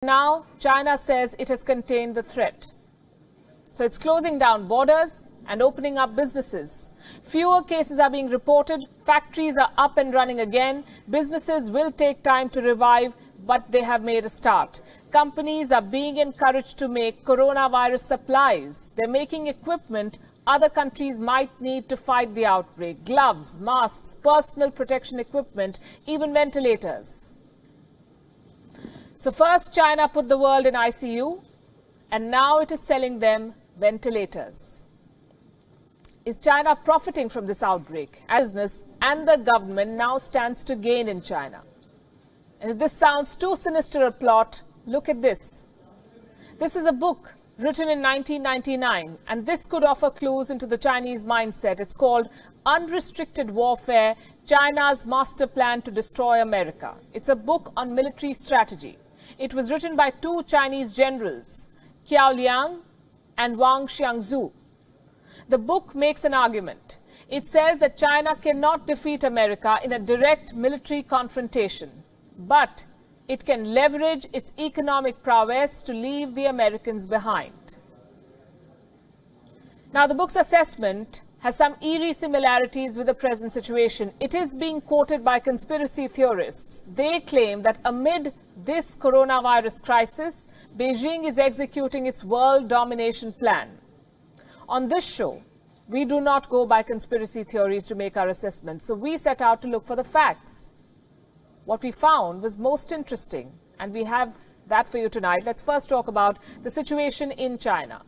Now, China says it has contained the threat. So it's closing down borders and opening up businesses. Fewer cases are being reported. Factories are up and running again. Businesses will take time to revive, but they have made a start. Companies are being encouraged to make coronavirus supplies. They're making equipment other countries might need to fight the outbreak. Gloves, masks, personal protection equipment, even ventilators. So first, China put the world in ICU, and now it is selling them ventilators. Is China profiting from this outbreak? Business and the government now stands to gain in China. And if this sounds too sinister a plot, look at this. This is a book written in 1999, and this could offer clues into the Chinese mindset. It's called Unrestricted Warfare, China's Master Plan to Destroy America. It's a book on military strategy. It was written by two Chinese generals, Qiao Liang and Wang Xiangzu. The book makes an argument. It says that China cannot defeat America in a direct military confrontation, but it can leverage its economic prowess to leave the Americans behind. Now, the book's assessment has some eerie similarities with the present situation. It is being quoted by conspiracy theorists. They claim that amid this coronavirus crisis, Beijing is executing its world domination plan. On this show, we do not go by conspiracy theories to make our assessments, so we set out to look for the facts. What we found was most interesting, and we have that for you tonight. Let's first talk about the situation in China.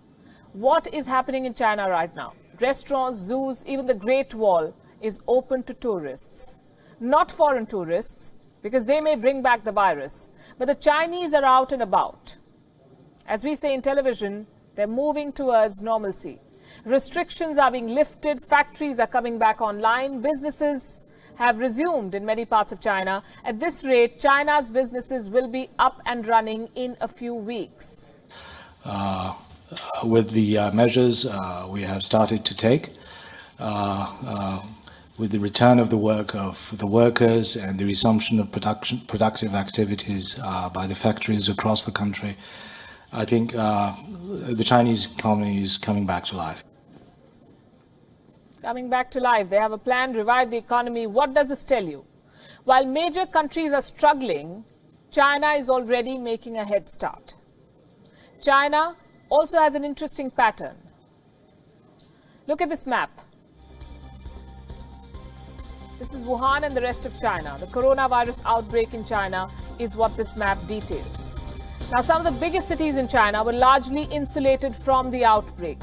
What is happening in China right now? Restaurants, zoos, even the Great Wall is open to tourists. Not foreign tourists, because they may bring back the virus, but the Chinese are out and about. As we say in television, they're moving towards normalcy. Restrictions are being lifted, factories are coming back online, businesses have resumed in many parts of China. At this rate, China's businesses will be up and running in a few weeks. With the measures we have started to take, with the return of the work of the workers and the resumption of productive activities by the factories across the country, I think the Chinese economy is coming back to life. Coming back to life. They have a plan, revive the economy. What does this tell you? While major countries are struggling, China is already making a head start. China also has an interesting pattern. Look at this map. This is Wuhan and the rest of China. The coronavirus outbreak in China is what this map details. Now, some of the biggest cities in China were largely insulated from the outbreak.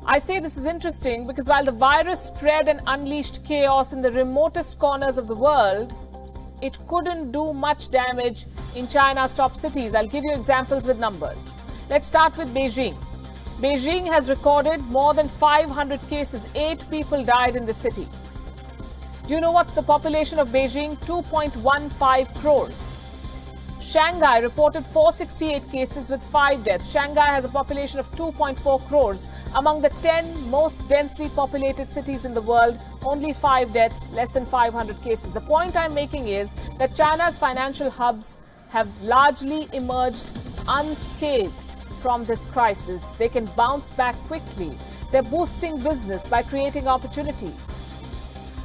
I say this is interesting because while the virus spread and unleashed chaos in the remotest corners of the world, it couldn't do much damage in China's top cities. I'll give you examples with numbers. Let's start with Beijing. Beijing has recorded more than 500 cases. 8 people died in the city. Do you know what's the population of Beijing? 2.15 crores. Shanghai reported 468 cases with 5 deaths. Shanghai has a population of 2.4 crores. Among the 10 most densely populated cities in the world, only 5 deaths, less than 500 cases. The point I'm making is that China's financial hubs have largely emerged unscathed from this crisis. They can bounce back quickly. They're boosting business by creating opportunities.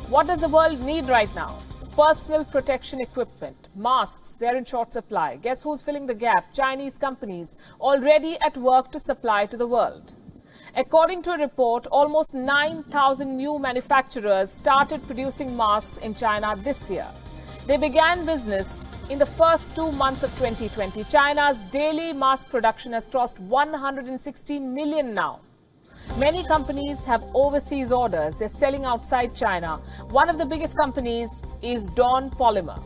What does the world need right now? Personal protection equipment, masks, they're in short supply. Guess who's filling the gap? Chinese companies already at work to supply to the world. According to a report, almost 9,000 new manufacturers started producing masks in China this year. They began business in the first 2 months of 2020. China's daily mask production has crossed 116 million now. Many companies have overseas orders. They're selling outside China. One of the biggest companies is Dawn Polymer.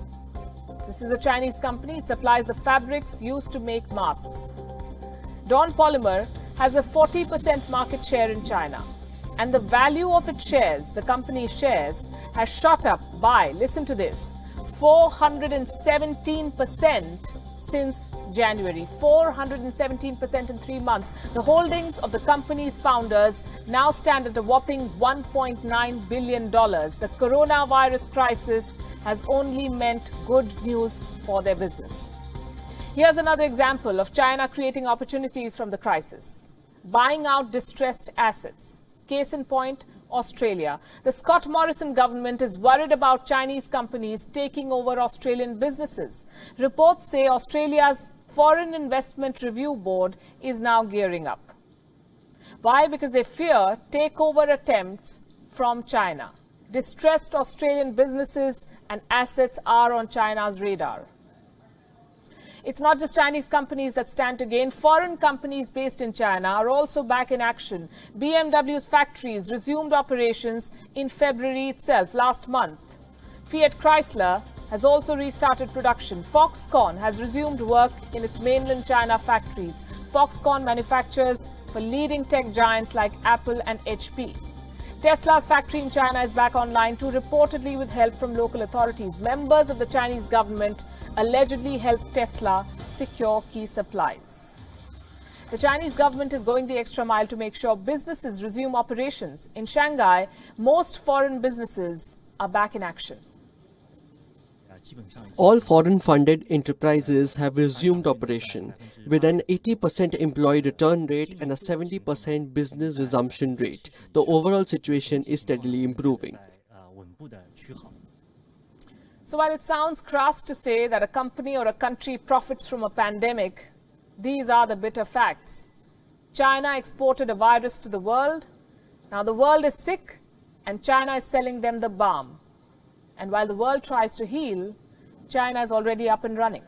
This is a Chinese company. It supplies the fabrics used to make masks. Dawn Polymer has a 40% market share in China. And the value of its shares, the company's shares, has shot up by, listen to this, 417% since January. 417% in 3 months. The holdings of the company's founders now stand at a whopping $1.9 billion. The coronavirus crisis has only meant good news for their business. Here's another example of China creating opportunities from the crisis. Buying out distressed assets. Case in point, Australia. The Scott Morrison government is worried about Chinese companies taking over Australian businesses. Reports say Australia's Foreign Investment Review Board is now gearing up. Why? Because they fear takeover attempts from China. Distressed Australian businesses and assets are on China's radar. It's not just Chinese companies that stand to gain. Foreign companies based in China are also back in action. BMW's factories resumed operations in February itself, last month. Fiat Chrysler has also restarted production. Foxconn has resumed work in its mainland China factories. Foxconn manufactures for leading tech giants like Apple and HP. Tesla's factory in China is back online too, reportedly with help from local authorities. Members of the Chinese government allegedly helped Tesla secure key supplies. The Chinese government is going the extra mile to make sure businesses resume operations. In Shanghai, most foreign businesses are back in action. All foreign-funded enterprises have resumed operation, with an 80% employee return rate and a 70% business resumption rate. The overall situation is steadily improving. So while it sounds crass to say that a company or a country profits from a pandemic, these are the bitter facts. China exported a virus to the world. Now the world is sick and China is selling them the balm. And while the world tries to heal, China is already up and running.